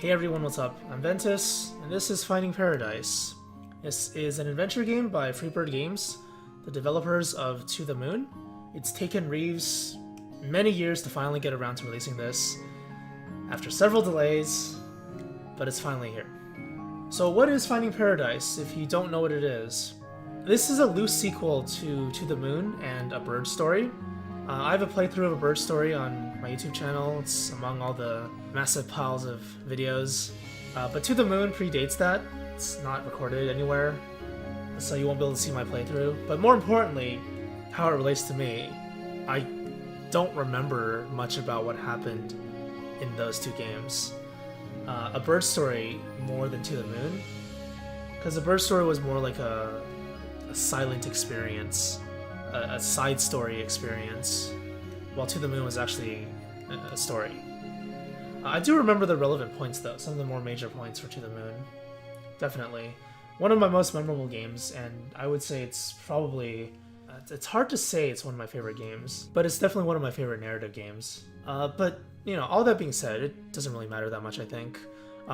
Hey everyone, what's up? I'm Ventus, and this is Finding Paradise. This is an adventure game by Freebird Games, the developers of To the Moon. It's taken Reeves many years to finally get around to releasing this, after several delays, but it's finally here. So what is Finding Paradise, if you don't know what it is? This is a loose sequel to the Moon and A Bird Story. I have a playthrough of A Bird Story on my YouTube channel. It's among all the massive piles of videos. But To the Moon predates that. It's not recorded anywhere, so you won't be able to see my playthrough. But more importantly, how it relates to me. I don't remember much about what happened in those two games. A Bird Story more than To the Moon, because A Bird Story was more like a silent experience, a side story experience, while To the Moon was actually a story. I do remember the relevant points though, some of the more major points for To the Moon. Definitely. One of my most memorable games, and I would say it's probably... it's hard to say it's one of my favorite games, but it's definitely one of my favorite narrative games. But, you know, all that being said, it doesn't really matter that much, I think.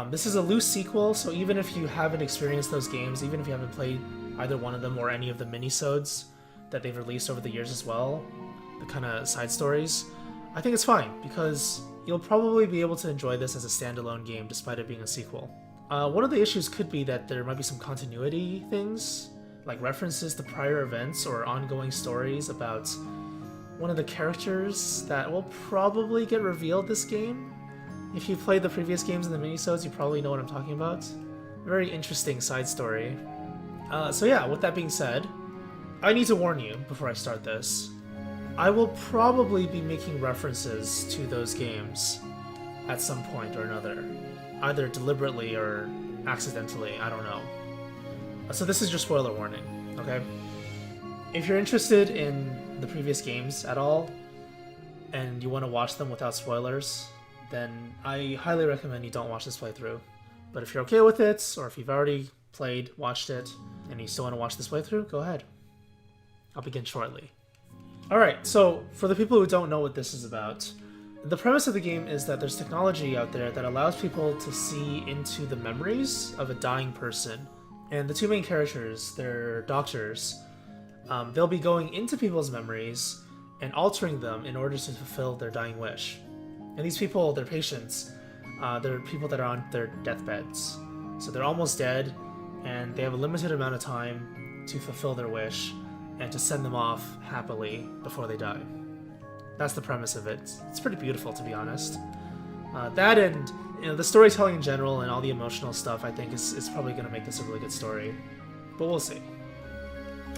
This is a loose sequel, so even if you haven't experienced those games, even if you haven't played either one of them or any of the minisodes that they've released over the years as well, the kind of side stories, I think it's fine, because you'll probably be able to enjoy this as a standalone game despite it being a sequel. One of the issues could be that there might be some continuity things, like references to prior events or ongoing stories about one of the characters that will probably get revealed this game. If you played the previous games in the minisodes, you probably know what I'm talking about. Very interesting side story. So yeah, with that being said, I need to warn you before I start this. I will probably be making references to those games at some point or another. Either deliberately or accidentally, I don't know. So this is your spoiler warning, okay? If you're interested in the previous games at all, and you want to watch them without spoilers, then I highly recommend you don't watch this playthrough. But if you're okay with it, or if you've already played, watched it, and you still want to watch this playthrough, go ahead. I'll begin shortly. Alright, so for the people who don't know what this is about, the premise of the game is that there's technology out there that allows people to see into the memories of a dying person. And the two main characters, they're doctors. They'll be going into people's memories and altering them in order to fulfill their dying wish. And these people, they're patients. They're people that are on their deathbeds. So they're almost dead, and they have a limited amount of time to fulfill their wish and to send them off happily before they die. That's the premise of it. It's pretty beautiful, to be honest. That and the storytelling in general and all the emotional stuff, I think, is probably going to make this a really good story. But we'll see.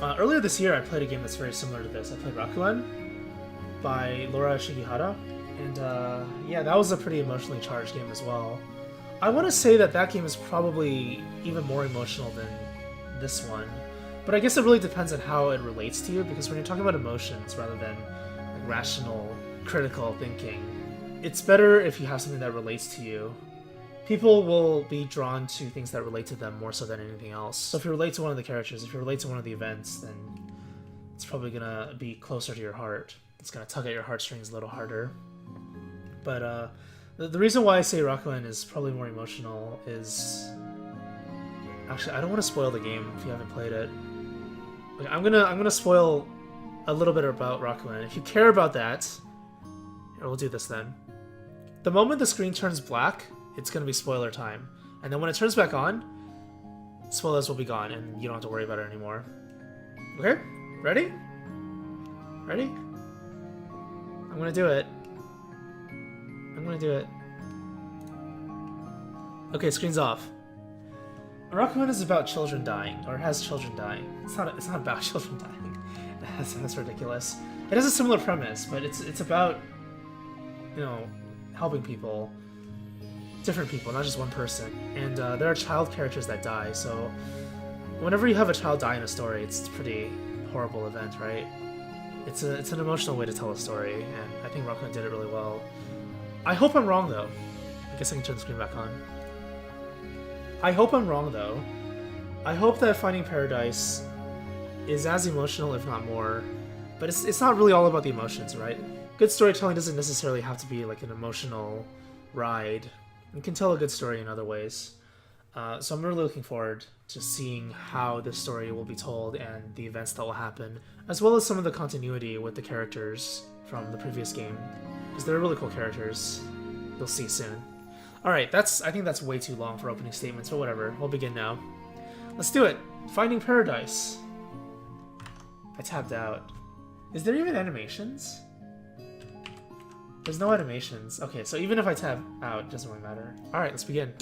Earlier this year, I played a game that's very similar to this. I played Rakuen by Laura Shigihara. And yeah, that was a pretty emotionally charged game as well. I want to say that game is probably even more emotional than this one. But I guess it really depends on how it relates to you, because when you're talking about emotions rather than like rational, critical thinking, it's better if you have something that relates to you. People will be drawn to things that relate to them more so than anything else. So if you relate to one of the characters, if you relate to one of the events, then it's probably gonna be closer to your heart. It's gonna tug at your heartstrings a little harder. But the reason why I say Rakuen is probably more emotional is... Actually, I don't want to spoil the game if you haven't played it. Like, I'm gonna spoil a little bit about Rakuen. If you care about that, here, we'll do this then. The moment the screen turns black, it's gonna be spoiler time. And then when it turns back on, spoilers will be gone and you don't have to worry about it anymore. Okay? Ready? Ready? I'm gonna do it. I'm gonna do it. Okay, screen's off. Rakuen is about children dying, or has children dying. It's not about children dying. That's ridiculous. It has a similar premise, but it's about, you know, helping people, different people, not just one person. And there are child characters that die, so whenever you have a child die in a story, it's a pretty horrible event, right? It's an emotional way to tell a story, and I think Rakuen did it really well. I hope I'm wrong, though. I guess I can turn the screen back on. I hope I'm wrong, though. I hope that Finding Paradise is as emotional, if not more. But it's not really all about the emotions, right? Good storytelling doesn't necessarily have to be like an emotional ride. You can tell a good story in other ways. So I'm really looking forward to seeing how this story will be told and the events that will happen, as well as some of the continuity with the characters from the previous game, because they're really cool characters. You'll see soon. Alright, I think that's way too long for opening statements, but whatever. We'll begin now. Let's do it! Finding Paradise. I tapped out. Is there even animations? There's no animations. Okay, so even if I tap out, it doesn't really matter. Alright, let's begin.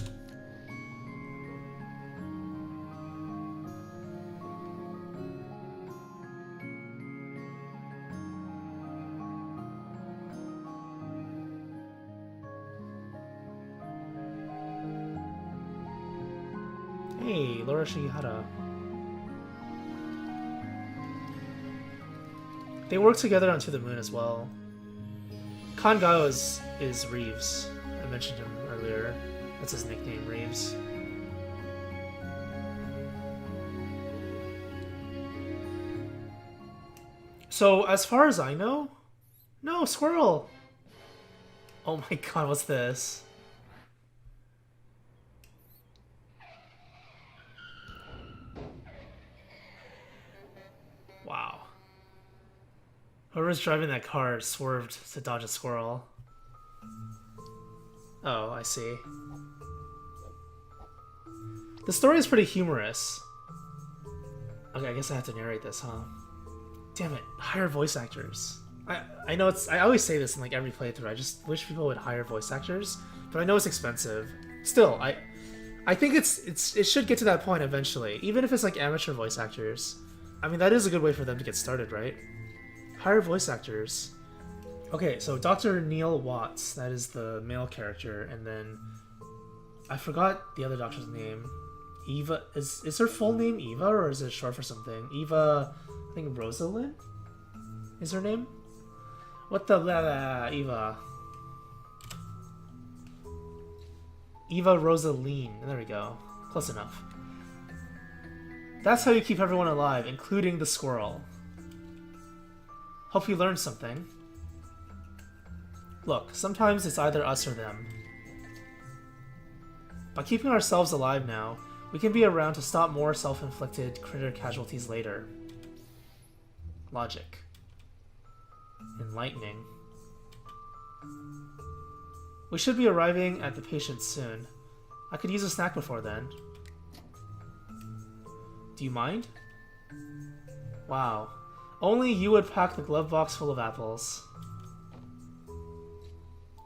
Hey, Laura Shihara. They work together on To the Moon as well. Kangao is Reeves. I mentioned him earlier. That's his nickname, Reeves. So, as far as I know... No, squirrel! Oh my god, what's this? Wow. Whoever's driving that car swerved to dodge a squirrel. Oh, I see. The story is pretty humorous. Okay, I guess I have to narrate this, huh? Damn it, hire voice actors. I know I always say this in like every playthrough, I just wish people would hire voice actors, but I know it's expensive. Still, I think it should get to that point eventually, even if it's like amateur voice actors. I mean, that is a good way for them to get started, right? Hire voice actors. Okay, so Dr. Neil Watts, that is the male character, and then I forgot the other doctor's name. Eva, is her full name Eva, or is it short for something? Eva, I think Rosalind is her name? What the blah blah, Eva. Eva Rosaline, there we go. Close enough. That's how you keep everyone alive, including the squirrel. Hope you learned something. Look, sometimes it's either us or them. By keeping ourselves alive now, we can be around to stop more self-inflicted critter casualties later. Logic. Enlightening. We should be arriving at the patient soon. I could use a snack before then. Do you mind? Wow. Only you would pack the glove box full of apples.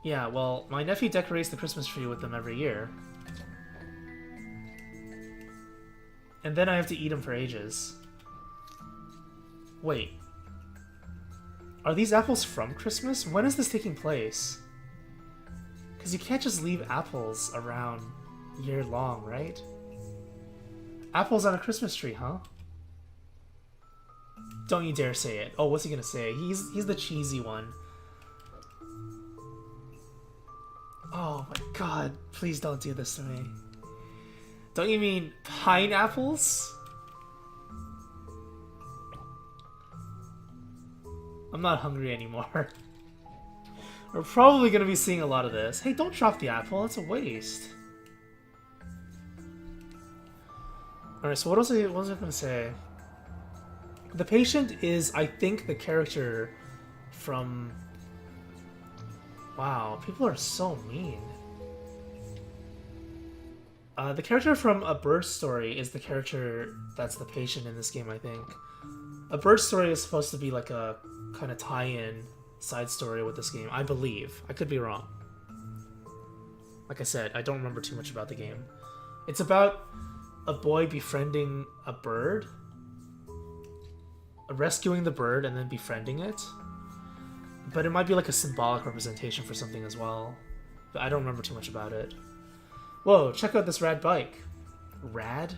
Yeah, well, my nephew decorates the Christmas tree with them every year. And then I have to eat them for ages. Wait. Are these apples from Christmas? When is this taking place? Because you can't just leave apples around year long, right? Apples on a Christmas tree, huh? Don't you dare say it. Oh, what's he gonna say? He's the cheesy one. Oh my god, please don't do this to me. Don't you mean pineapples? I'm not hungry anymore. We're probably gonna be seeing a lot of this. Hey, don't drop the apple, it's a waste. Alright, so what was I gonna say? The patient is, I think, the character from... Wow, people are so mean. The character from A Bird Story is the character that's the patient in this game, I think. A Bird Story is supposed to be like a kind of tie-in side story with this game, I believe. I could be wrong. Like I said, I don't remember too much about the game. It's about a boy befriending a bird, rescuing the bird and then befriending it. But it might be like a symbolic representation for something as well. But I don't remember too much about it. Whoa, check out this rad bike. Rad?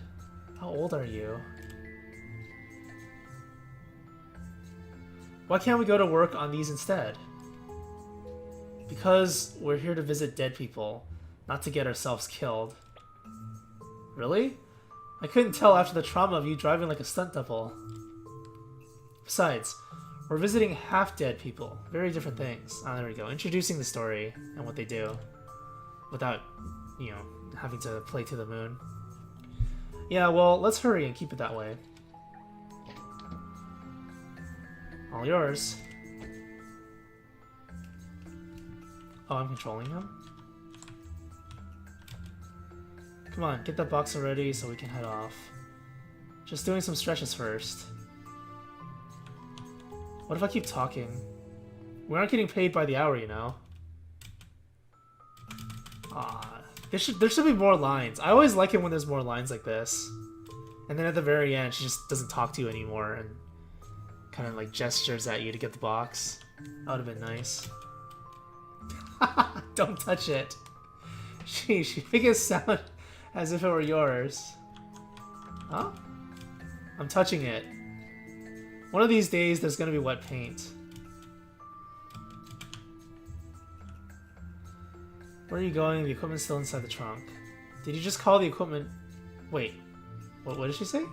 How old are you? Why can't we go to work on these instead? Because we're here to visit dead people, not to get ourselves killed. Really? I couldn't tell after the trauma of you driving like a stunt double. Besides, we're visiting half-dead people. Very different things. Ah, there we go. Introducing the story and what they do. Without you know, having to play to the moon. Yeah, well, let's hurry and keep it that way. All yours. Oh, I'm controlling him? Come on, get that box already so we can head off. Just doing some stretches first. What if I keep talking? We aren't getting paid by the hour, you know? Ah, there should be more lines. I always like it when there's more lines like this. And then at the very end, she just doesn't talk to you anymore and kind of like gestures at you to get the box. That would have been nice. Don't touch it. She make it sound as if it were yours. Huh? I'm touching it. One of these days, there's gonna be wet paint. Where are you going? The equipment's still inside the trunk. Did you just call the equipment... Wait. What did she say?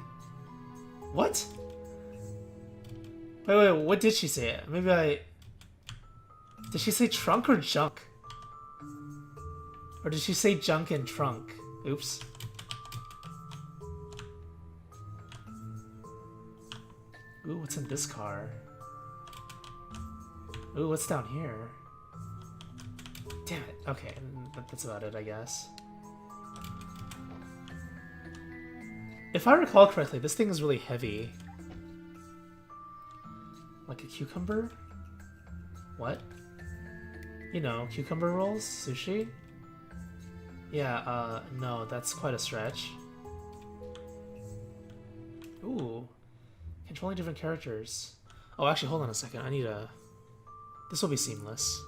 What? Wait, what did she say? Maybe I... Did she say trunk or junk? Or did she say junk and trunk? Oops. Ooh, what's in this car? Ooh, what's down here? Damn it. Okay, that's about it, I guess. If I recall correctly, this thing is really heavy. Like a cucumber? What? You know, cucumber rolls? Sushi? Yeah, no, that's quite a stretch. Ooh. Controlling different characters. Oh, actually, hold on a second. I need a... This will be seamless.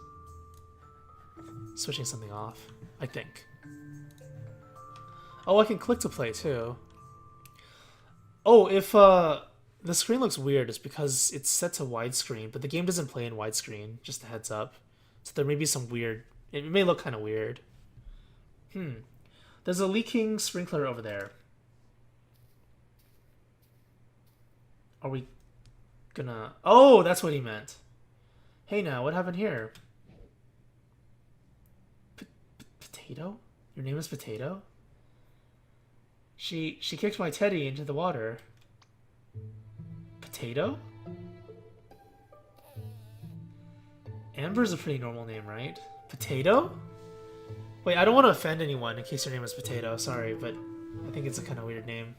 Switching something off, I think. Oh, I can click to play, too. Oh, if, the screen looks weird, it's because it's set to widescreen, but the game doesn't play in widescreen, just a heads up. So there may be some weird... It may look kind of weird. There's a leaking sprinkler over there. Are we gonna... Oh, that's what he meant. Hey now, what happened here? Potato? Your name is Potato? She kicked my teddy into the water. Potato? Amber's a pretty normal name, right? Potato? Wait, I don't want to offend anyone in case your name is Potato, sorry, but I think it's a kind of weird name.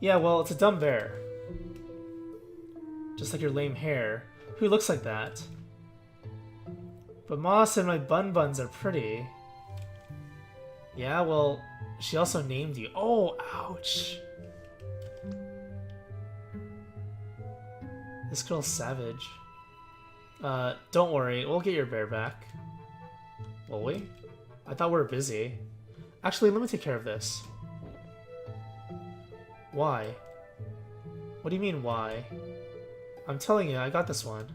Yeah, well, it's a dumb bear. Just like your lame hair. Who looks like that? But Ma said my bun-buns are pretty. Yeah, well, she also named you. Oh, ouch. This girl's savage. Don't worry, we'll get your bear back. Will we? I thought we were busy. Actually, let me take care of this. Why? What do you mean, why? I'm telling you, I got this one.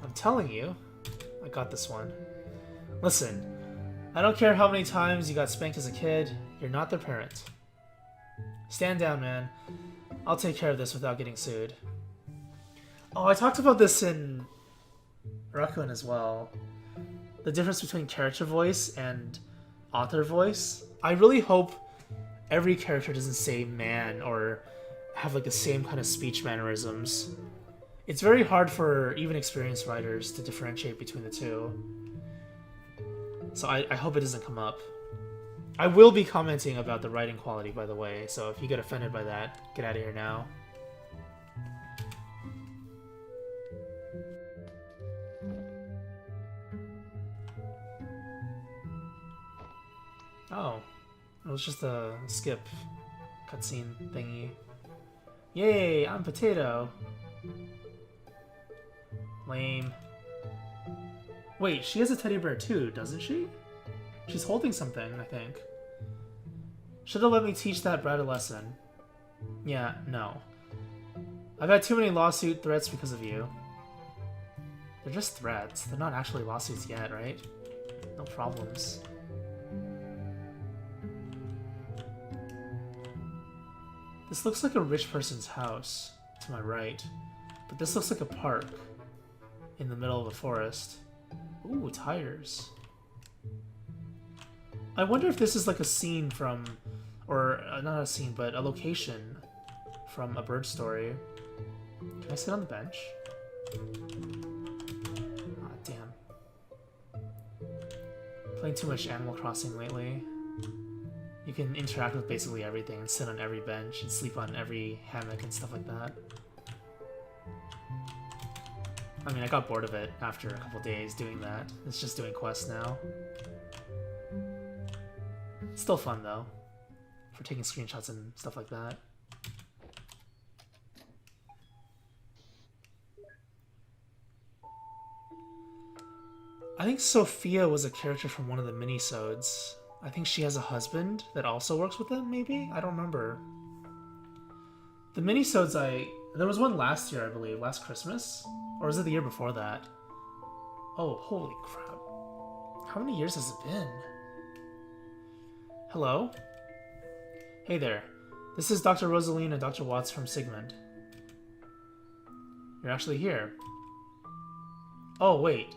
I'm telling you, I got this one. Listen, I don't care how many times you got spanked as a kid, you're not their parent. Stand down, man. I'll take care of this without getting sued. Oh, I talked about this in Raccoon as well. The difference between character voice and author voice. I really hope every character doesn't say man or have like the same kind of speech mannerisms. It's very hard for even experienced writers to differentiate between the two. So I hope it doesn't come up. I will be commenting about the writing quality, by the way, so if you get offended by that, get out of here now. Oh, it was just a skip cutscene thingy. Yay, I'm Potato. Lame. Wait, she has a teddy bear too, doesn't she? She's holding something, I think. Should've let me teach that brat a lesson. Yeah, no. I've had too many lawsuit threats because of you. They're just threats. They're not actually lawsuits yet, right? No problems. This looks like a rich person's house, to my right. But this looks like a park in the middle of a forest. Ooh, tires. I wonder if this is like a scene from, or not a scene, but a location from a bird story. Can I sit on the bench? Ah, damn. Playing too much Animal Crossing lately. You can interact with basically everything and sit on every bench and sleep on every hammock and stuff like that. I mean, I got bored of it after a couple days doing that. It's just doing quests now. It's still fun though, for taking screenshots and stuff like that. I think Sophia was a character from one of the minisodes. I think she has a husband that also works with them, maybe? I don't remember. The minisodes there was one last year, I believe, last Christmas? Or was it the year before that? Oh, holy crap. How many years has it been? Hello? Hey there. This is Dr. Rosaline and Dr. Watts from Sigmund. You're actually here. Oh, wait.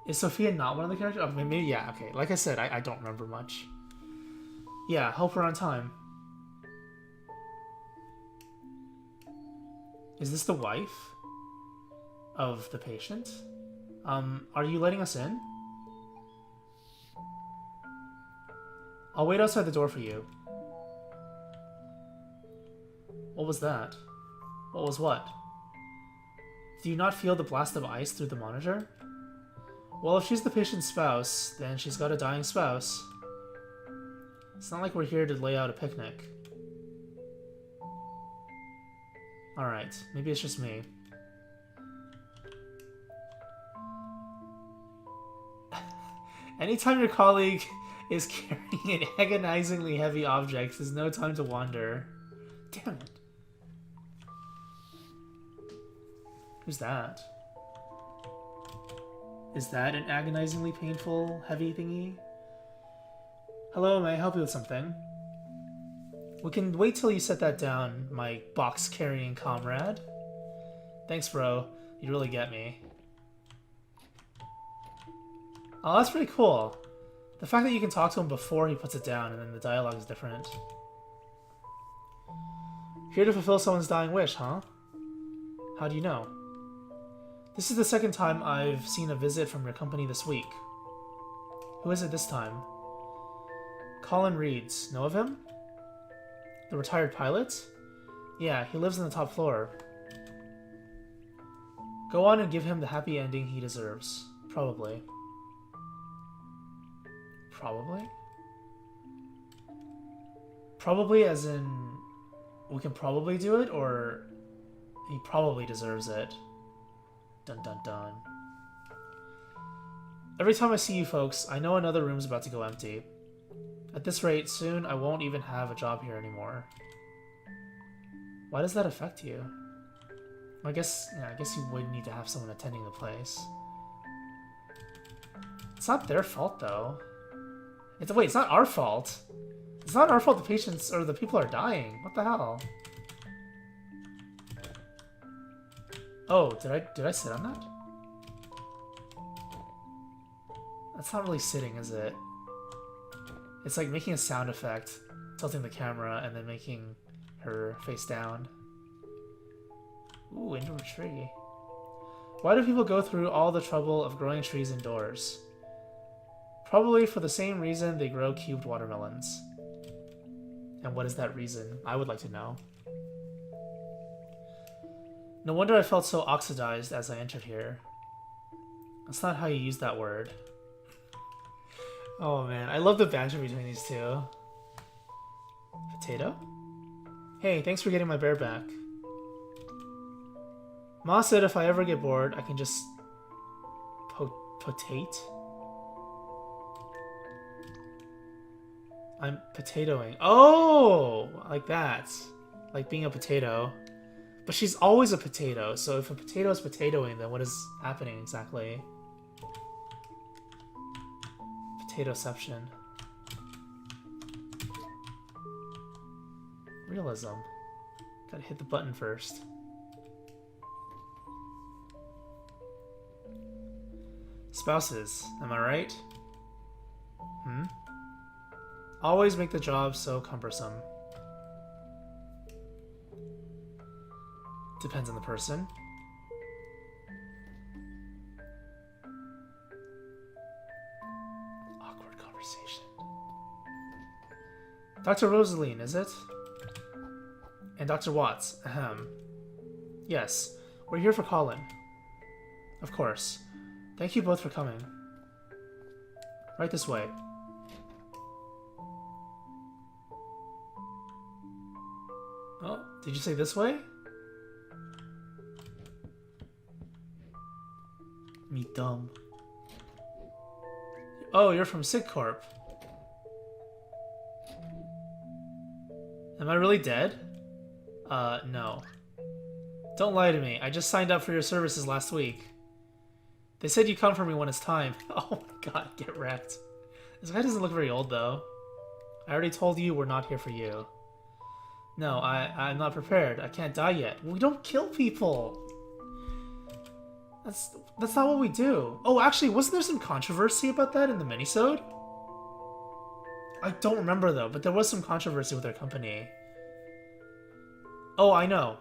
Is Sophia not one of the characters? Oh, maybe, yeah, okay. Like I said, I don't remember much. Yeah, help her on time. Is this the wife of the patient? Are you letting us in? I'll wait outside the door for you. What was that? What was what? Do you not feel the blast of ice through the monitor? Well, if she's the patient's spouse, then she's got a dying spouse. It's not like we're here to lay out a picnic. Alright, maybe it's just me. Anytime your colleague is carrying an agonizingly heavy object, there's no time to wander. Damn it. Who's that? Is that an agonizingly painful, heavy thingy? Hello, may I help you with something? We can wait till you set that down, my box-carrying comrade. Thanks, bro. You really get me. Oh, that's pretty cool. The fact that you can talk to him before he puts it down and then the dialogue is different. Here to fulfill someone's dying wish, huh? How do you know? This is the second time I've seen a visit from your company this week. Who is it this time? Colin Reeds. Know of him? The retired pilot? Yeah, he lives on the top floor. Go on and give him the happy ending he deserves. Probably. Probably? Probably as in we can probably do it, or he probably deserves it. Dun dun dun. Every time I see you folks, I know another room's about to go empty. At this rate, soon I won't even have a job here anymore. Why does that affect you? I guess you would need to have someone attending the place. It's not their fault though. Wait, it's not our fault. It's not our fault the patients or the people are dying. What the hell? Oh, did I sit on that? That's not really sitting, is it? It's like making a sound effect, tilting the camera, and then making her face down. Ooh, indoor tree. Why do people go through all the trouble of growing trees indoors? Probably for the same reason they grow cubed watermelons. And what is that reason? I would like to know. No wonder I felt so oxidized as I entered here. That's not how you use that word. Oh man, I love the banter between these two. Potato? Hey, thanks for getting my bear back. Ma said if I ever get bored, I can just... potate? I'm potatoing. Oh! Like that. Like being a potato. But she's always a potato, so if a potato is potatoing, then what is happening exactly? Potatoception. Realism. Gotta hit the button first. Spouses, am I right? Always make the job so cumbersome. Depends on the person. Awkward conversation. Dr. Rosaline, is it? And Dr. Watts, ahem. Yes, we're here for Colin. Of course. Thank you both for coming. Right this way. Oh, did you say this way? Me dumb. Oh, you're from SigCorp. Am I really dead? No. Don't lie to me. I just signed up for your services last week. They said you come for me when it's time. Oh my god, get wrecked. This guy doesn't look very old, though. I already told you we're not here for you. No, I'm not prepared. I can't die yet. We don't kill people! That's not what we do. Oh, actually, wasn't there some controversy about that in the minisode? I don't remember, though, but there was some controversy with their company. Oh, I know.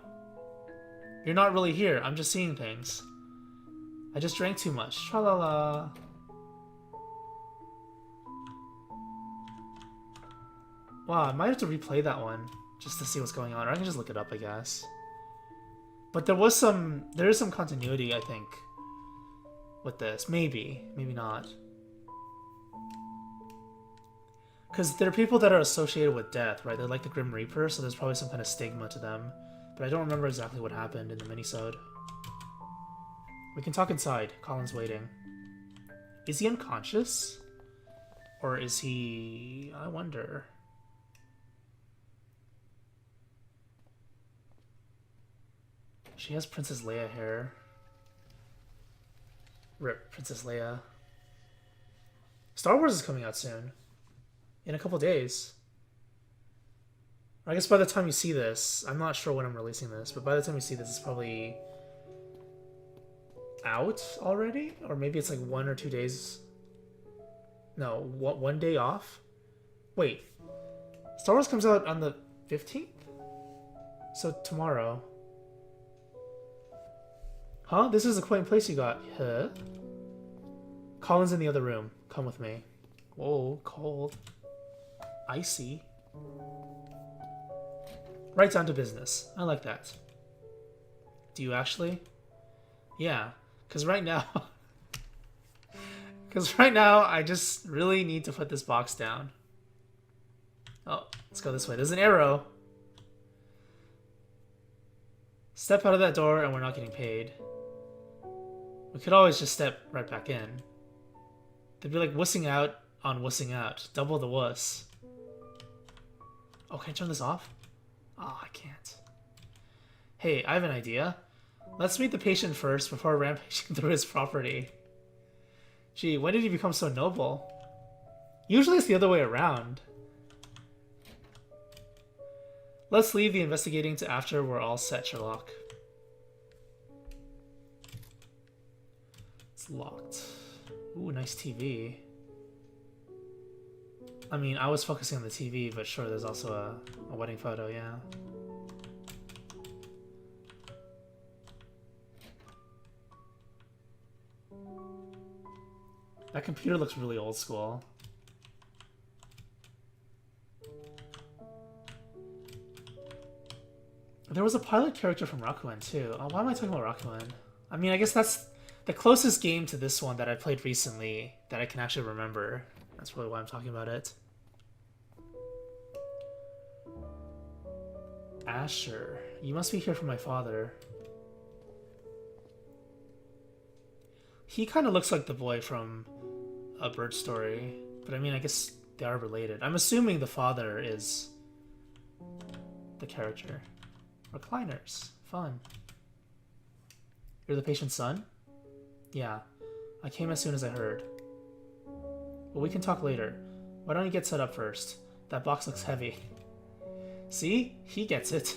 You're not really here. I'm just seeing things. I just drank too much. Tra-la-la. Wow, I might have to replay that one just to see what's going on, or I can just look it up, I guess. But there is some continuity, I think, with this. Maybe, maybe not. Because there are people that are associated with death, right? They're like the Grim Reaper, so there's probably some kind of stigma to them. But I don't remember exactly what happened in the minisode. We can talk inside. Colin's waiting. Is he unconscious? Or is he... I wonder... She has Princess Leia hair. Rip, Princess Leia. Star Wars is coming out soon. In a couple days. I guess by the time you see this, I'm not sure when I'm releasing this, but by the time you see this, it's probably out already? Or maybe it's like 1 or 2 days. No, one day off? Wait. Star Wars comes out on the 15th? So tomorrow. Huh? This is a quaint place you got. Huh? Colin's in the other room. Come with me. Whoa, cold. Icy. Right down to business. I like that. Do you actually? Yeah, because right now... I just really need to put this box down. Oh, let's go this way. There's an arrow. Step out of that door and we're not getting paid. We could always just step right back in. They'd be like wussing out on wussing out. Double the wuss. Oh, can I turn this off? Oh, I can't. Hey, I have an idea. Let's meet the patient first before rampaging through his property. Gee, when did you become so noble? Usually it's the other way around. Let's leave the investigating to after we're all set, Sherlock. It's locked. Ooh, nice TV. I mean, I was focusing on the TV, but sure, there's also a wedding photo, yeah. That computer looks really old school. There was a pilot character from Rakuen too. Oh, why am I talking about Rakuen? I mean, I guess that's the closest game to this one that I played recently that I can actually remember. That's really why I'm talking about it. Asher, you must be here for my father. He kind of looks like the boy from A Bird Story, but I mean, I guess they are related. I'm assuming the father is the character. Recliners. Fun. You're the patient's son? Yeah. I came as soon as I heard. Well, we can talk later. Why don't you get set up first? That box looks heavy. See? He gets it.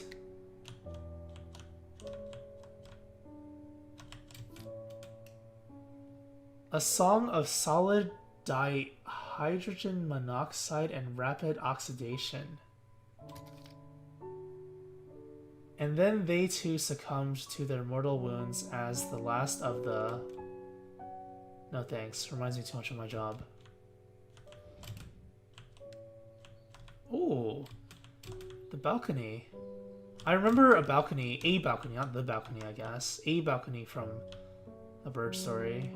A song of solid dihydrogen monoxide and rapid oxidation. And then they too succumbed to their mortal wounds as the last of the... No thanks, reminds me too much of my job. Ooh, the balcony. I remember a balcony, not the balcony, I guess. A balcony from a bird story.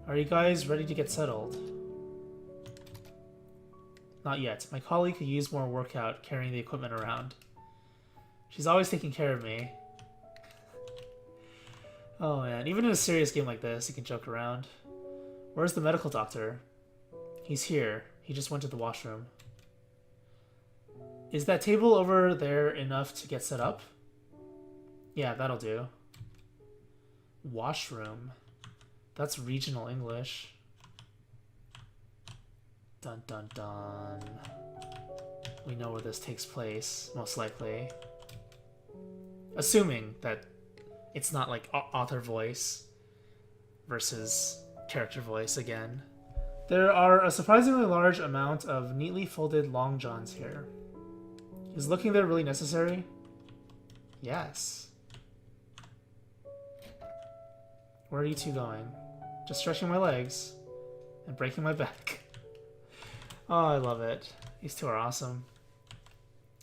Are you guys ready to get settled? Not yet. My colleague could use more workout carrying the equipment around. She's always taking care of me. Oh man, even in a serious game like this, you can joke around. Where's the medical doctor? He's here. He just went to the washroom. Is that table over there enough to get set up? Yeah, that'll do. Washroom. That's regional English. Dun dun dun. We know where this takes place, most likely. Assuming that it's not like author voice versus character voice again. There are a surprisingly large amount of neatly folded long johns here. Is looking there really necessary? Yes. Where are you two going? Just stretching my legs and breaking my back. Oh, I love it. These two are awesome.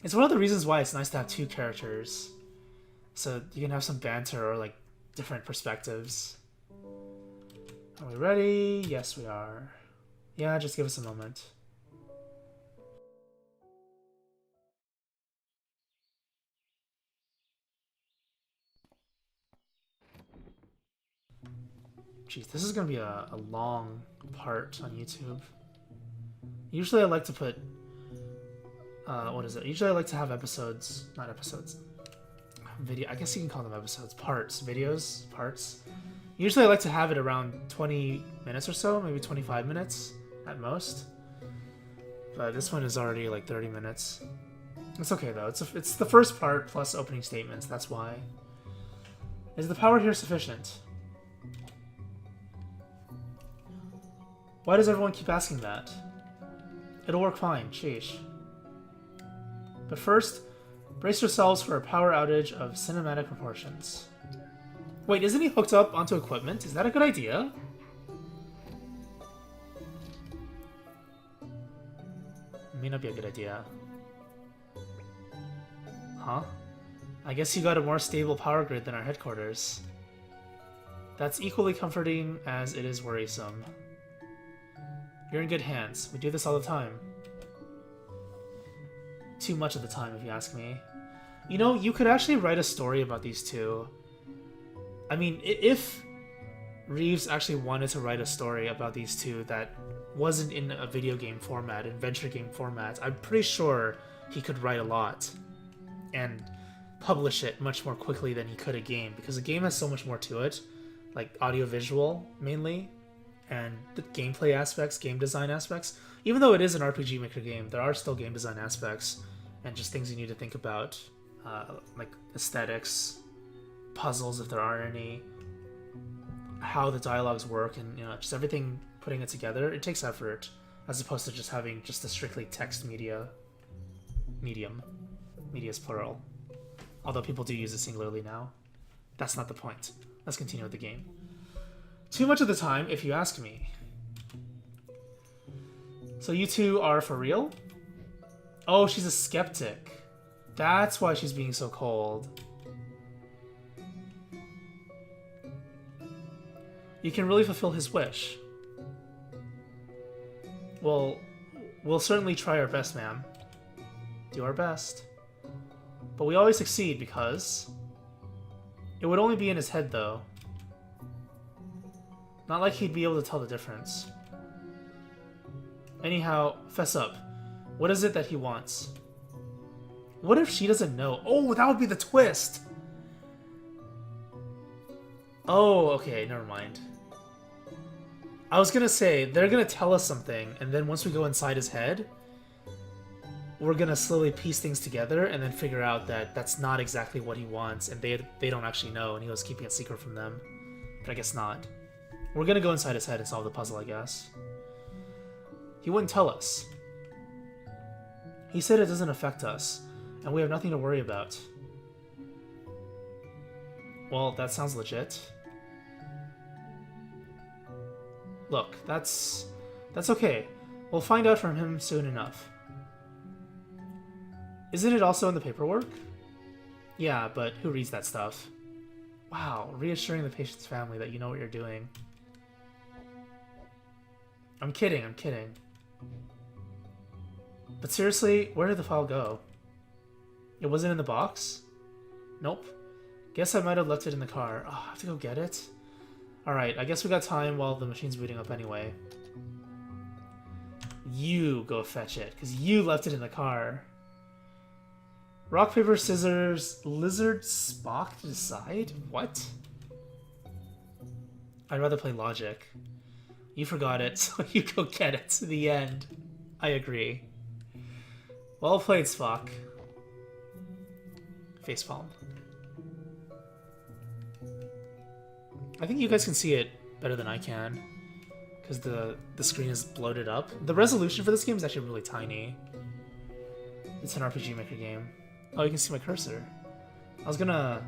It's one of the reasons why it's nice to have two characters. So you can have some banter or like different perspectives. Are we ready? Yes, we are. Yeah, just give us a moment. Jeez, this is gonna be a long part on YouTube. Usually I like to put... what is it? Usually I like to have episodes... Not episodes. Video... I guess you can call them episodes. Parts. Videos. Parts. Usually I like to have it around 20 minutes or so. Maybe 25 minutes at most. But this one is already like 30 minutes. It's okay though. It's the first part plus opening statements. That's why. Is the power here sufficient? Why does everyone keep asking that? It'll work fine, sheesh. But first, brace yourselves for a power outage of cinematic proportions. Wait, isn't he hooked up onto equipment? Is that a good idea? It may not be a good idea. Huh? I guess you got a more stable power grid than our headquarters. That's equally comforting as it is worrisome. You're in good hands. We do this all the time. Too much of the time, if you ask me. You know, you could actually write a story about these two. I mean, if Reeves actually wanted to write a story about these two that wasn't in a video game format, adventure game format, I'm pretty sure he could write a lot and publish it much more quickly than he could a game, because a game has so much more to it, like audio-visual, mainly, and the gameplay aspects, game design aspects. Even though it is an RPG Maker game, there are still game design aspects and just things you need to think about, like aesthetics, puzzles if there are any, how the dialogues work, and just everything, putting it together. It takes effort, as opposed to just having just a strictly text medium. Media is plural. Although people do use it singularly now. That's not the point. Let's continue with the game. Too much of the time, if you ask me. So you two are for real? Oh, she's a skeptic. That's why she's being so cold. You can really fulfill his wish. Well, we'll certainly try our best, ma'am. Do our best. But we always succeed because... It would only be in his head, though. Not like he'd be able to tell the difference. Anyhow, fess up. What is it that he wants? What if she doesn't know? Oh, that would be the twist! Oh, okay, never mind. I was gonna say, they're gonna tell us something, and then once we go inside his head, we're gonna slowly piece things together and then figure out that that's not exactly what he wants, and they don't actually know, and he was keeping it secret from them. But I guess not. We're gonna go inside his head and solve the puzzle, I guess. He wouldn't tell us. He said it doesn't affect us, and we have nothing to worry about. Well, that sounds legit. Look, that's okay. We'll find out from him soon enough. Isn't it also in the paperwork? Yeah, but who reads that stuff? Wow, reassuring the patient's family that you know what you're doing. I'm kidding, I'm kidding. But seriously, where did the file go? It wasn't in the box? Nope. Guess I might have left it in the car. Oh, I have to go get it? Alright, I guess we got time while the machine's booting up anyway. You go fetch it, because you left it in the car. Rock, paper, scissors, lizard, Spock to decide? What? I'd rather play logic. You forgot it, so you go get it to the end. I agree. Well played, Spock. Facepalm. I think you guys can see it better than I can, because the screen is bloated up. The resolution for this game is actually really tiny. It's an RPG Maker game. Oh, you can see my cursor. I was gonna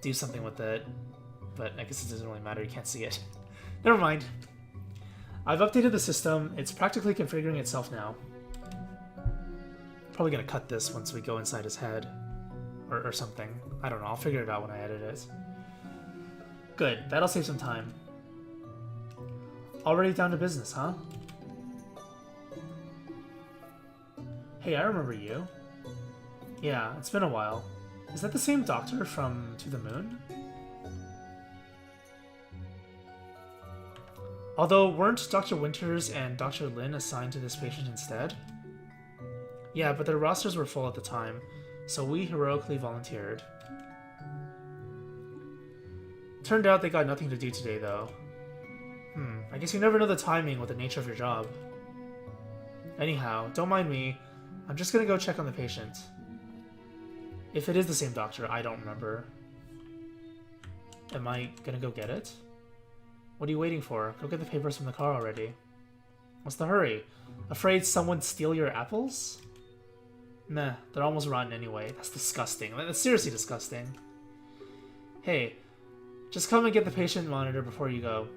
do something with it, but I guess it doesn't really matter, you can't see it. Never mind. I've updated the system, it's practically configuring itself now. Probably gonna cut this once we go inside his head. Or something. I don't know, I'll figure it out when I edit it. Good, that'll save some time. Already down to business, huh? Hey, I remember you. Yeah, it's been a while. Is that the same doctor from To the Moon? Although, weren't Dr. Winters and Dr. Lin assigned to this patient instead? Yeah, but their rosters were full at the time, so we heroically volunteered. Turned out they got nothing to do today, though. I guess you never know the timing with the nature of your job. Anyhow, don't mind me. I'm just gonna go check on the patient. If it is the same doctor, I don't remember. Am I gonna go get it? What are you waiting for? Go get the papers from the car already. What's the hurry? Afraid someone steal your apples? Nah, they're almost rotten anyway. That's disgusting. That's seriously disgusting. Hey, just come and get the patient monitor before you go.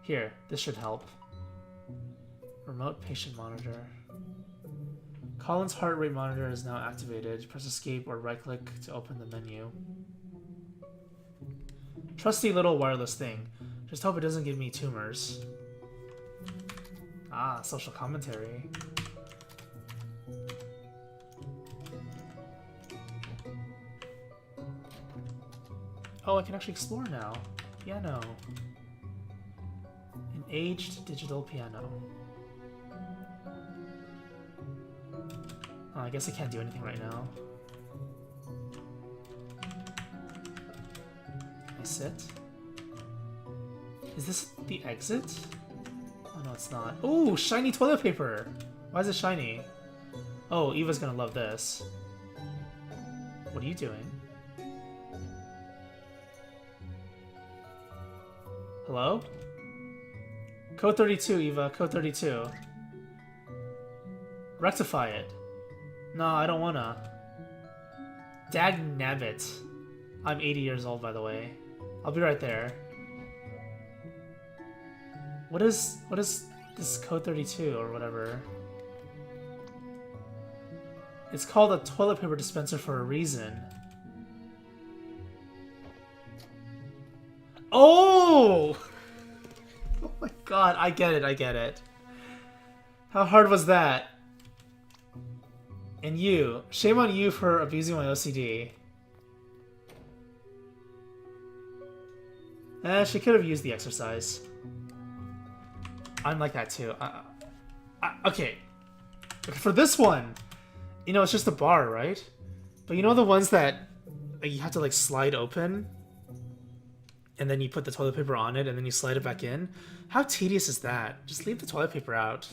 Here, this should help. Remote patient monitor. Colin's heart rate monitor is now activated. Press escape or right click to open the menu. Trusty little wireless thing. Just hope it doesn't give me tumors. Ah, social commentary. Oh, I can actually explore now. Piano. An aged digital piano. Oh, I guess I can't do anything right now. I sit? Is this the exit? Oh no, it's not. Oh, shiny toilet paper! Why is it shiny? Oh, Eva's gonna love this. What are you doing? Hello? Code 32, Eva. Code 32. Rectify it. No, I don't wanna. Dagnabbit. I'm 80 years old, by the way. I'll be right there. What is this code 32 or whatever? It's called a toilet paper dispenser for a reason. Oh! Oh my god, I get it, I get it. How hard was that? And you. Shame on you for abusing my OCD. She could have used the exercise. I'm like that too. Okay. For this one, you know, it's just a bar, right? But you know the ones that like, you have to like slide open? And then you put the toilet paper on it and then you slide it back in? How tedious is that? Just leave the toilet paper out.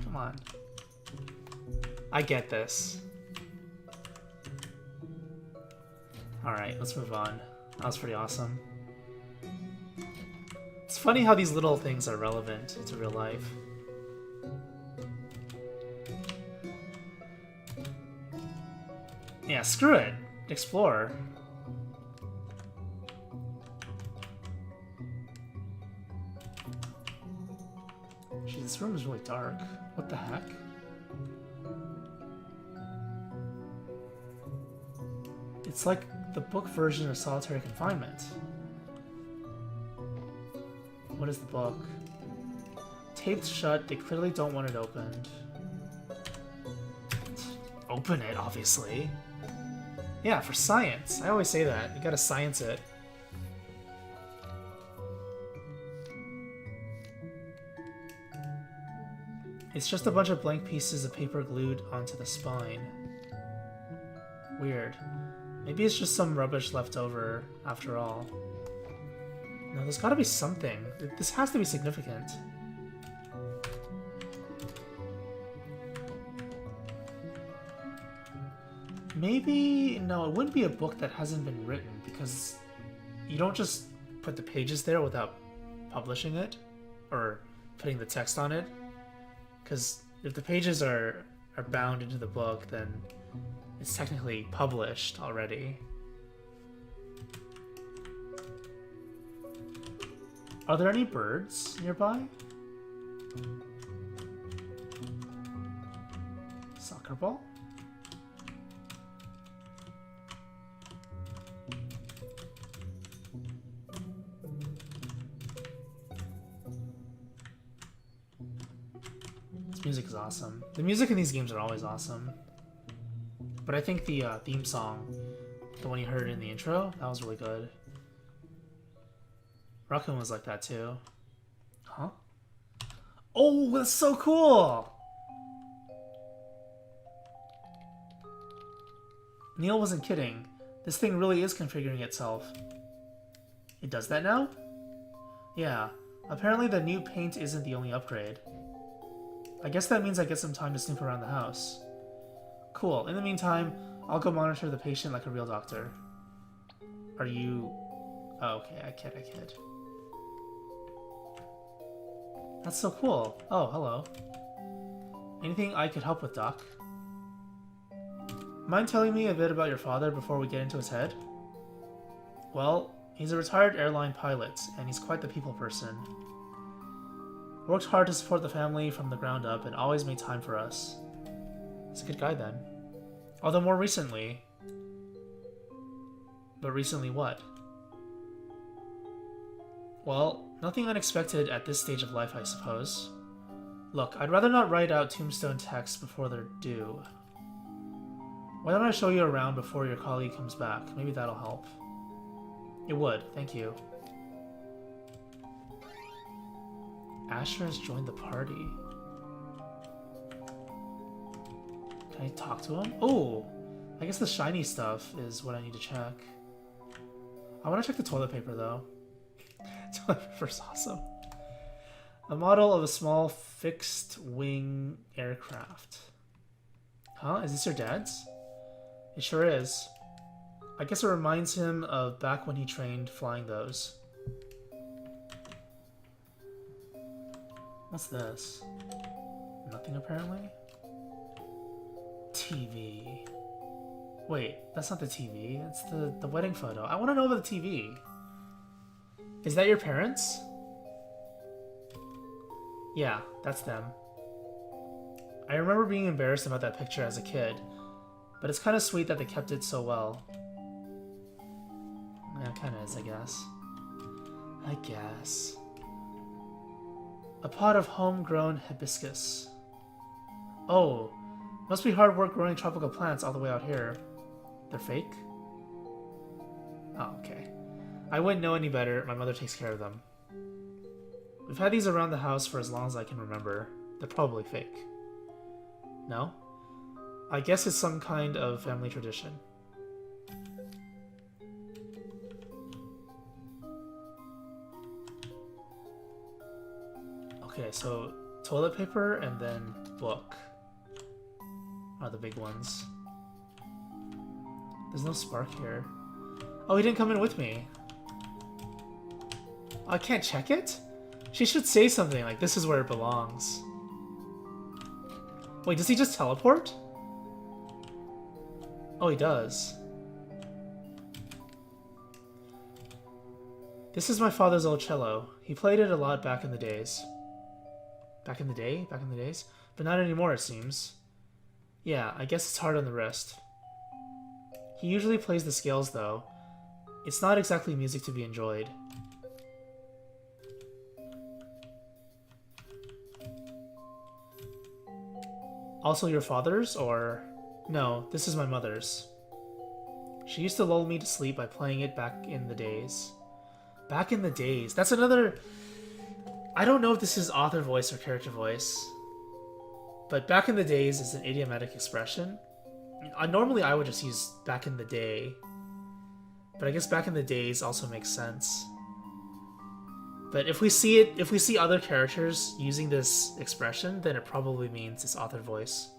Come on. I get this. Alright, let's move on. That was pretty awesome. It's funny how these little things are relevant to real life. Yeah, screw it. Explore. Jeez, this room is really dark. What the heck? It's like the book version of solitary confinement. What is the book? Taped shut, they clearly don't want it opened. Open it, obviously. Yeah, for science. I always say that. You gotta science it. It's just a bunch of blank pieces of paper glued onto the spine. Weird. Maybe it's just some rubbish left over after all. No, there's gotta be something. This has to be significant. Maybe... no, it wouldn't be a book that hasn't been written, because you don't just put the pages there without publishing it, or putting the text on it. Because if the pages are bound into the book, then it's technically published already. Are there any birds nearby? Soccer ball? This music is awesome. The music in these games are always awesome. But I think the theme song, the one you heard in the intro, that was really good. Raccoon was like that too. Huh? Oh, that's so cool! Neil wasn't kidding. This thing really is configuring itself. It does that now? Yeah. Apparently the new paint isn't the only upgrade. I guess that means I get some time to snoop around the house. Cool. In the meantime, I'll go monitor the patient like a real doctor. Are you... oh, okay. I kid. That's so cool. Oh, hello. Anything I could help with, Doc? Mind telling me a bit about your father before we get into his head? Well, he's a retired airline pilot, and he's quite the people person. Worked hard to support the family from the ground up and always made time for us. He's a good guy then. Although more recently... But recently what? Well, nothing unexpected at this stage of life, I suppose. Look, I'd rather not write out tombstone texts before they're due. Why don't I show you around before your colleague comes back? Maybe that'll help. It would, thank you. Asher has joined the party. Can I talk to him? Oh! I guess the shiny stuff is what I need to check. I want to check the toilet paper though. Toilet paper's awesome. A model of a small fixed-wing aircraft. Huh? Is this your dad's? It sure is. I guess it reminds him of back when he trained flying those. What's this? Nothing apparently? TV. Wait, that's not the TV. It's the wedding photo. I want to know about the TV. Is that your parents? Yeah, that's them. I remember being embarrassed about that picture as a kid, but it's kind of sweet that they kept it so well. Yeah, it kind of is, I guess. A pot of homegrown hibiscus. Oh, must be hard work growing tropical plants all the way out here. They're fake? Oh, okay. I wouldn't know any better. My mother takes care of them. We've had these around the house for as long as I can remember. They're probably fake. No? I guess it's some kind of family tradition. Okay, so toilet paper and then book are the big ones. There's no spark here. Oh, he didn't come in with me. I can't check it? She should say something like, this is where it belongs. Wait, does he just teleport? Oh, he does. This is my father's old cello. He played it a lot back in the days. Back in the day? Back in the days? But not anymore, it seems. Yeah, I guess it's hard on the wrist. He usually plays the scales, though. It's not exactly music to be enjoyed. Also your father's, or... No, this is my mother's. She used to lull me to sleep by playing it back in the days. Back in the days. That's another... I don't know if this is author voice or character voice. But back in the days is an idiomatic expression. Normally I would just use back in the day. But I guess back in the days also makes sense. But if we see other characters using this expression, then it probably means it's author voice.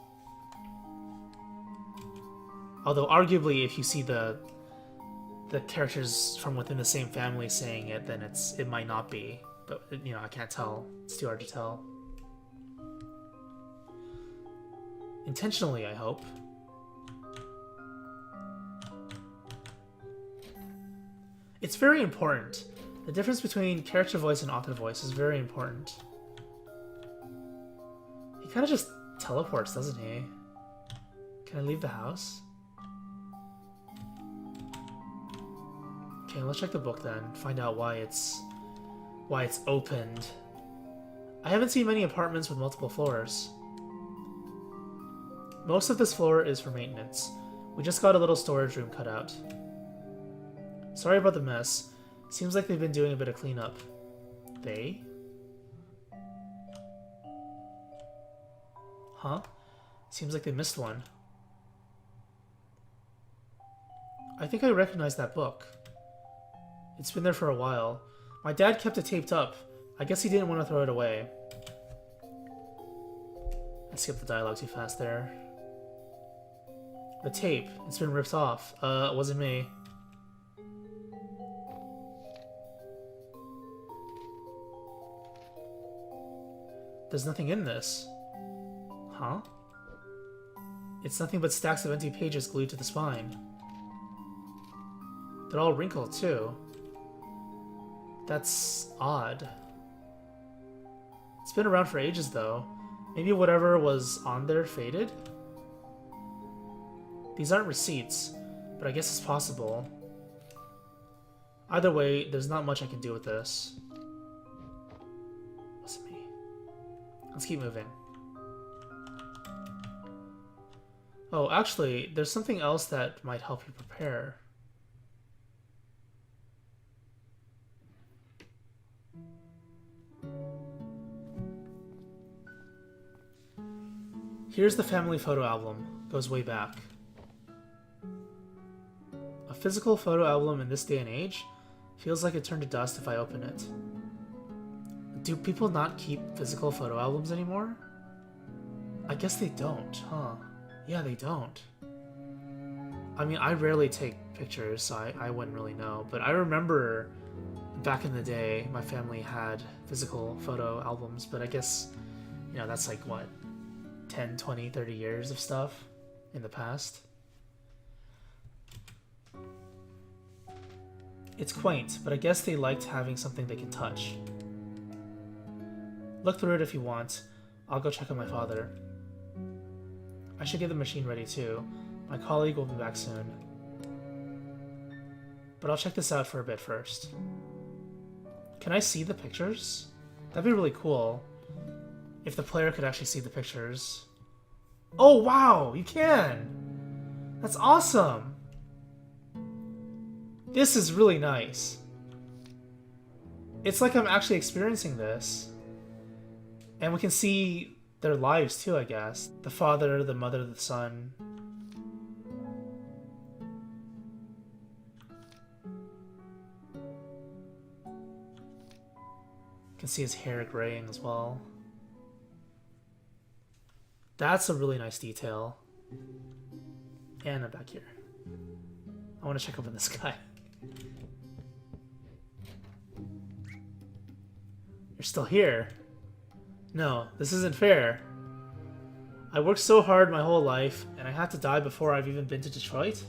Although arguably if you see the characters from within the same family saying it, then it might not be. But you know, I can't tell. It's too hard to tell. Intentionally, I hope. It's very important. The difference between character voice and author voice is very important. He kind of just teleports, doesn't he? Can I leave the house? Okay, let's check the book then. Find out why it's opened. I haven't seen many apartments with multiple floors. Most of this floor is for maintenance. We just got a little storage room cut out. Sorry about the mess. Seems like they've been doing a bit of cleanup. They? Huh? Seems like they missed one. I think I recognize that book. It's been there for a while. My dad kept it taped up. I guess he didn't want to throw it away. I skipped the dialogue too fast there. The tape. It's been ripped off. It wasn't me. There's nothing in this. Huh? It's nothing but stacks of empty pages glued to the spine. They're all wrinkled, too. That's odd. It's been around for ages, though. Maybe whatever was on there faded? These aren't receipts, but I guess it's possible. Either way, there's not much I can do with this. Wasn't me. Let's keep moving. Oh, actually, there's something else that might help you prepare. Here's the family photo album. Goes way back. A physical photo album in this day and age feels like it turned to dust if I open it. Do people not keep physical photo albums anymore? I guess they don't, huh? Yeah, they don't. I mean, I rarely take pictures, so I wouldn't really know. But I remember back in the day, my family had physical photo albums, but I guess, you know, that's like, what, 10, 20, 30 years of stuff in the past. It's quaint, but I guess they liked having something they can touch. Look through it if you want. I'll go check on my father. I should get the machine ready too. My colleague will be back soon. But I'll check this out for a bit first. Can I see the pictures? That'd be really cool. If the player could actually see the pictures. Oh wow, you can! That's awesome! This is really nice. It's like I'm actually experiencing this. And we can see their lives too, I guess. The father, the mother, the son. You can see his hair graying as well. That's a really nice detail. And I'm back here. I want to check up on this guy. You're still here. No, this isn't fair. I worked so hard my whole life, and I have to die before I've even been to Detroit?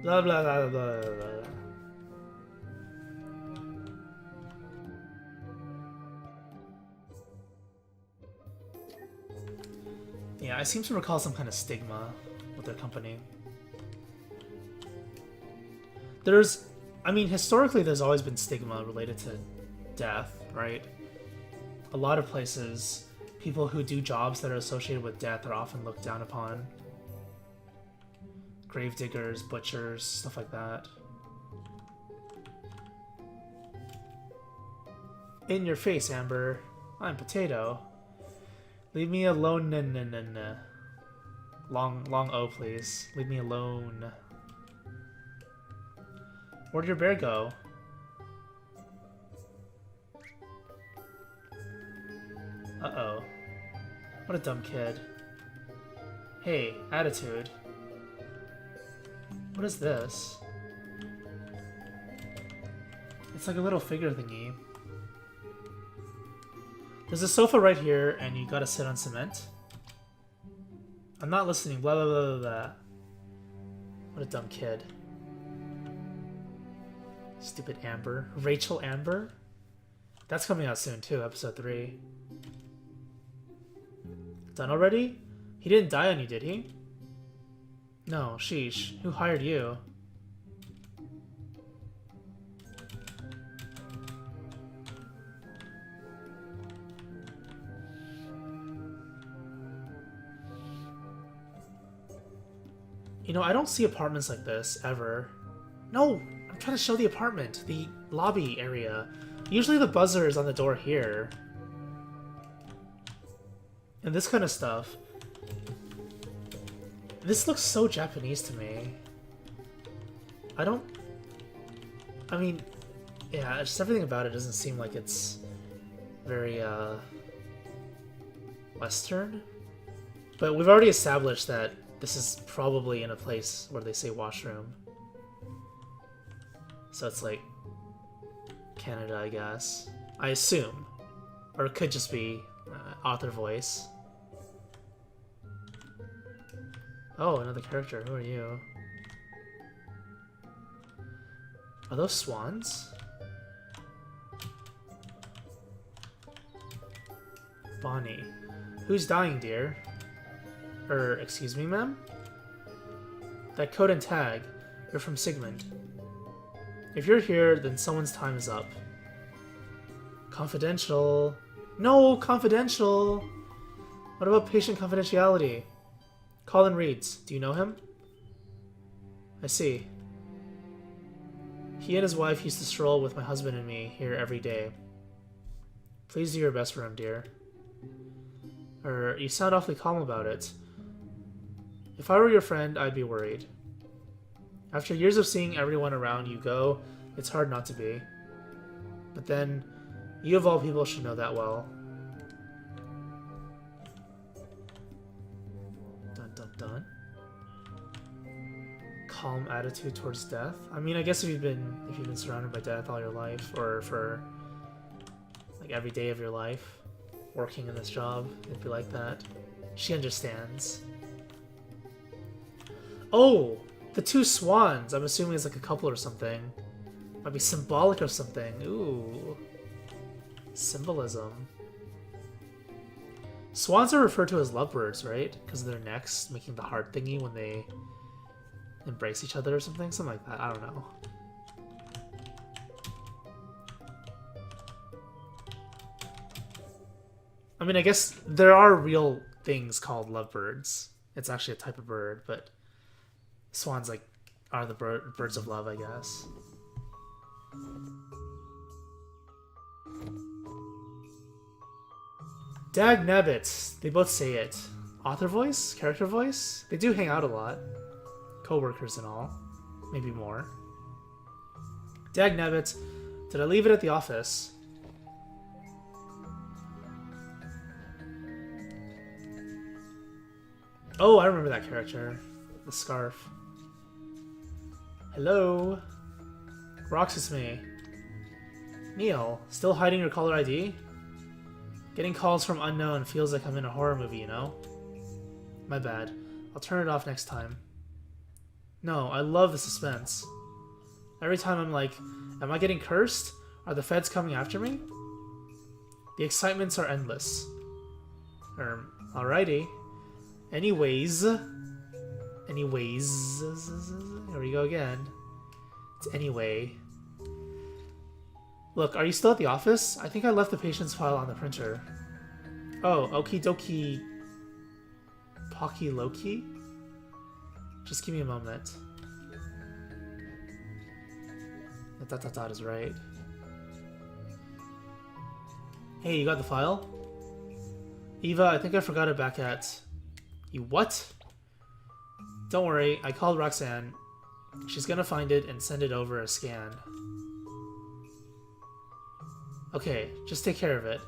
Blah blah blah blah blah blah. Yeah, I seem to recall some kind of stigma with their company. I mean, historically there's always been stigma related to death, right? A lot of places, people who do jobs that are associated with death are often looked down upon. Gravediggers, butchers, stuff like that. In your face, Amber. I'm Potato. Leave me alone. Long O, please. Leave me alone. Where'd your bear go? Uh-oh. What a dumb kid. Hey, attitude. What is this? It's like a little figure thingy. There's a sofa right here, and you gotta sit on cement. I'm not listening, blah blah blah blah blah. What a dumb kid. Stupid Amber. Rachel Amber? That's coming out soon too, episode 3. Done already? He didn't die on you, did he? No, sheesh. Who hired you? You know, I don't see apartments like this, ever. No! I'm trying to show the apartment, the lobby area. Usually the buzzer is on the door here. And this kind of stuff. This looks so Japanese to me. I mean, yeah, just everything about it doesn't seem like it's very, Western. But we've already established that this is probably in a place where they say washroom. So it's like Canada, I guess. I assume. Or it could just be author voice. Oh, another character. Who are you? Are those swans? Bonnie. Who's dying, dear? Excuse me, ma'am? That code and tag. You're from Sigmund. If you're here, then someone's time is up. Confidential. No, confidential! What about patient confidentiality? Colin Reeds. Do you know him? I see. He and his wife used to stroll with my husband and me here every day. Please do your best for him, dear. You sound awfully calm about it. If I were your friend, I'd be worried. After years of seeing everyone around you go, it's hard not to be. But then, you of all people should know that well. Dun dun dun. Calm attitude towards death. I mean, I guess if you've been surrounded by death all your life, or for like every day of your life, working in this job, it'd be like that. She understands. Oh! The two swans! I'm assuming it's like a couple or something. Might be symbolic or something. Ooh. Symbolism. Swans are referred to as lovebirds, right? Because of their necks making the heart thingy when they embrace each other or something? Something like that. I don't know. I mean, I guess there are real things called lovebirds. It's actually a type of bird, but swans are the birds of love, I guess. Dag nabbit. They both say it. Author voice? Character voice? They do hang out a lot. Co-workers and all. Maybe more. Dag nabbit. Did I leave it at the office? Oh, I remember that character. The scarf. Hello? Rox, it's me. Neil, still hiding your caller ID? Getting calls from unknown feels like I'm in a horror movie, you know? My bad. I'll turn it off next time. No, I love the suspense. Every time I'm like, am I getting cursed? Are the feds coming after me? The excitements are endless. Alrighty. Anyways. Here we go again. It's anyway. Look, are you still at the office? I think I left the patient's file on the printer. Oh, okie dokie. Pocky Loki? Just give me a moment. That is right. Hey, you got the file? Eva, I think I forgot it back at... You what? Don't worry, I called Roxanne. She's gonna find it and send it over a scan. Okay, just take care of it.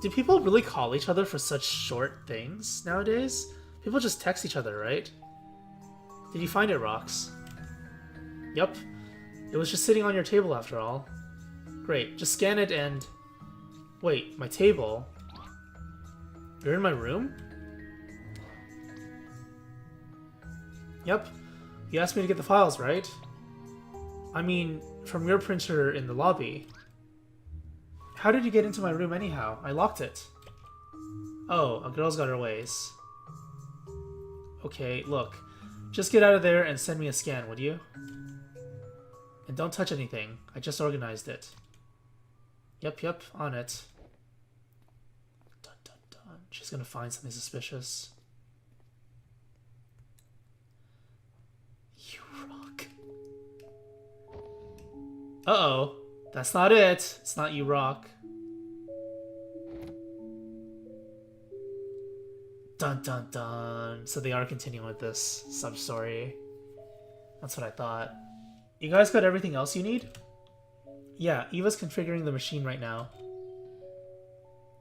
Do people really call each other for such short things nowadays? People just text each other, right? Did you find it, Rox? Yup. It was just sitting on your table after all. Great, just scan it and... Wait, my table? You're in my room? Yep. You asked me to get the files, right? I mean, from your printer in the lobby. How did you get into my room anyhow? I locked it. Oh, a girl's got her ways. Okay, look. Just get out of there and send me a scan, would you? And don't touch anything. I just organized it. Yep, on it. Dun dun dun. She's gonna find something suspicious. You rock. Uh-oh. That's not it. It's not you rock. Dun dun dun. So they are continuing with this sub-story. That's what I thought. You guys got everything else you need? Yeah, Eva's configuring the machine right now.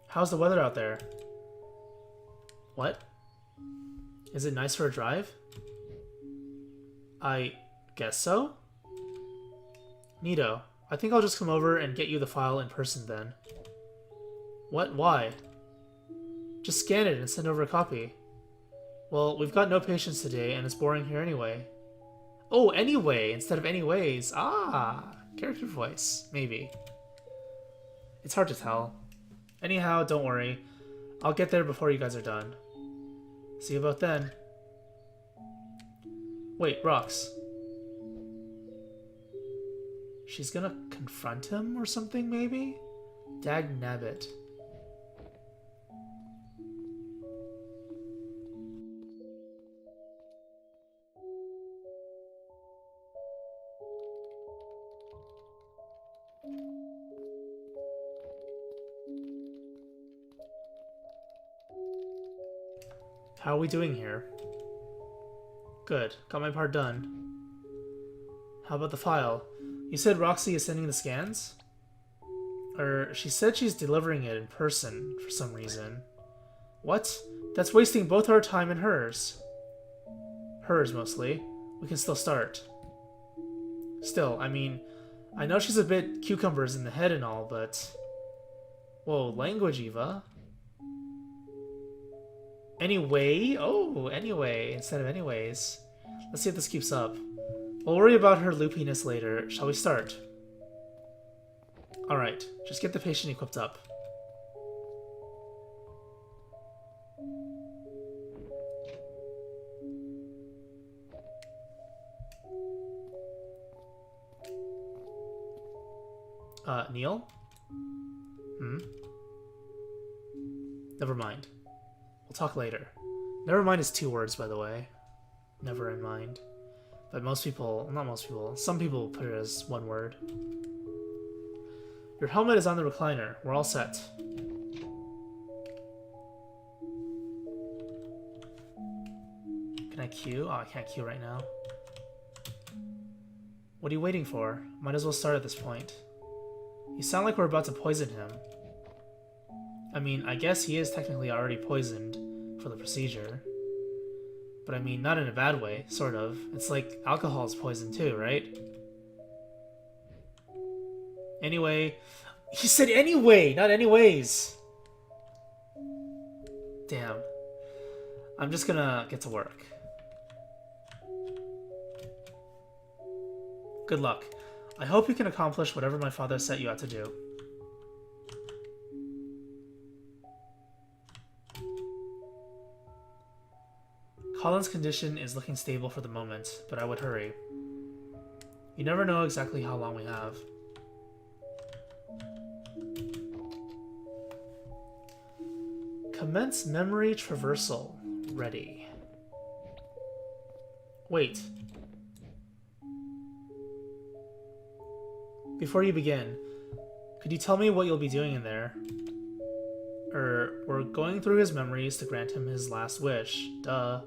How's the weather out there? What? Is it nice for a drive? I guess so? Neato. I think I'll just come over and get you the file in person then. What? Why? Just scan it and send over a copy. Well, we've got no patients today and it's boring here anyway. Oh, anyway, instead of anyways. Ah, character voice, maybe. It's hard to tell. Anyhow, don't worry. I'll get there before you guys are done. See you about then. Wait, Rox. She's gonna confront him or something, maybe? Dag nabbit. How are we doing here? Good. Got my part done. How about the file? You said Roxy is sending the scans? She said she's delivering it in person for some reason. What? That's wasting both our time and hers. Hers, mostly. We can still start. Still, I mean, I know she's a bit cucumbers in the head and all, but... Whoa, language, Eva. Anyway? Oh, anyway, instead of anyways. Let's see if this keeps up. We'll worry about her loopiness later. Shall we start? Alright, just get the patient equipped up. Neil? Never mind. We'll talk later. Never mind is 2 words, by the way. Never in mind. But most people, not most people, some people put it as 1 word. Your helmet is on the recliner. We're all set. Can I queue? Oh, I can't queue right now. What are you waiting for? Might as well start at this point. You sound like we're about to poison him. I mean, I guess he is technically already poisoned for the procedure. But I mean, not in a bad way, sort of. It's like alcohol's poison too, right? Anyway, he said anyway, not anyways. Damn. I'm just gonna get to work. Good luck. I hope you can accomplish whatever my father set you out to do. Colin's condition is looking stable for the moment, but I would hurry. You never know exactly how long we have. Commence memory traversal. Ready. Wait. Before you begin, could you tell me what you'll be doing in there? We're going through his memories to grant him his last wish. Duh.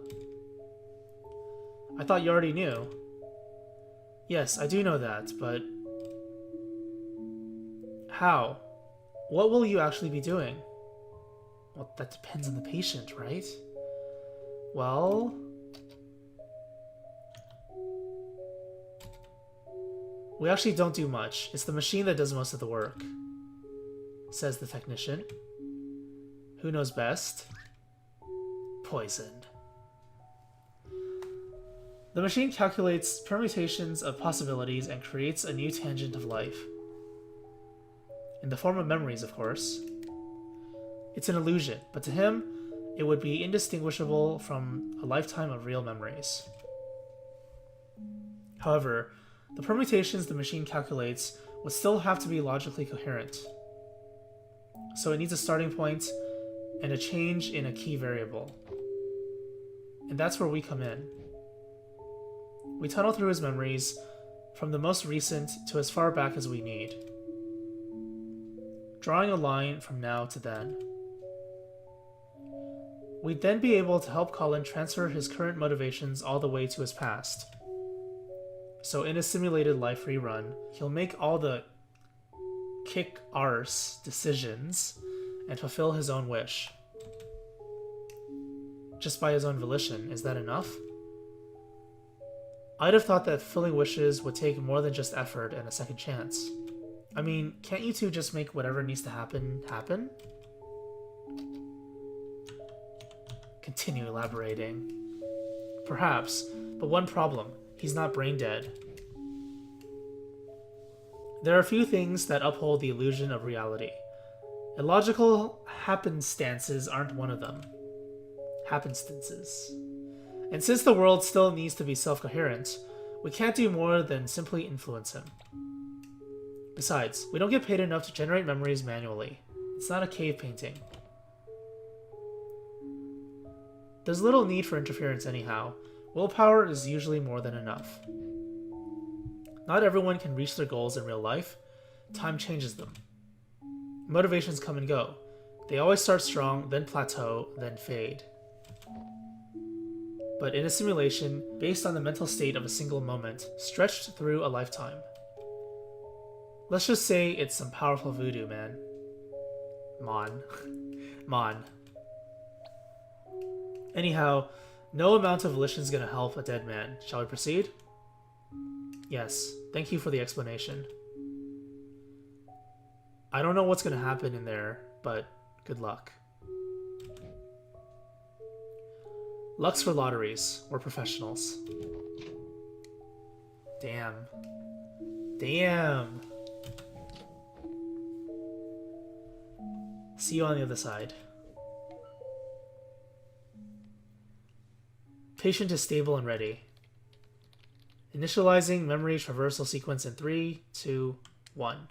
I thought you already knew. Yes, I do know that, but... How? What will you actually be doing? Well, that depends on the patient, right? Well... We actually don't do much. It's the machine that does most of the work, says the technician. Who knows best? Poison. The machine calculates permutations of possibilities and creates a new tangent of life. In the form of memories, of course. It's an illusion, but to him, it would be indistinguishable from a lifetime of real memories. However, the permutations the machine calculates would still have to be logically coherent. So it needs a starting point and a change in a key variable. And that's where we come in. We tunnel through his memories from the most recent to as far back as we need, drawing a line from now to then. We'd then be able to help Colin transfer his current motivations all the way to his past. So in a simulated life rerun, he'll make all the kick-arse decisions and fulfill his own wish. Just by his own volition. Is that enough? I'd have thought that fulfilling wishes would take more than just effort and a second chance. I mean, can't you two just make whatever needs to happen, happen? Continue elaborating. Perhaps, but one problem. He's not brain dead. There are a few things that uphold the illusion of reality. Illogical happenstances aren't one of them. Happenstances. And since the world still needs to be self-coherent, we can't do more than simply influence him. Besides, we don't get paid enough to generate memories manually. It's not a cave painting. There's little need for interference anyhow. Willpower is usually more than enough. Not everyone can reach their goals in real life. Time changes them. Motivations come and go. They always start strong, then plateau, then fade. But in a simulation, based on the mental state of a single moment, stretched through a lifetime. Let's just say it's some powerful voodoo, man. Mon. Anyhow, no amount of volition is going to help a dead man. Shall we proceed? Yes, thank you for the explanation. I don't know what's going to happen in there, but good luck. Luck's for lotteries. We're professionals. Damn. See you on the other side. Patient is stable and ready. Initializing memory traversal sequence in 3, 2, 1.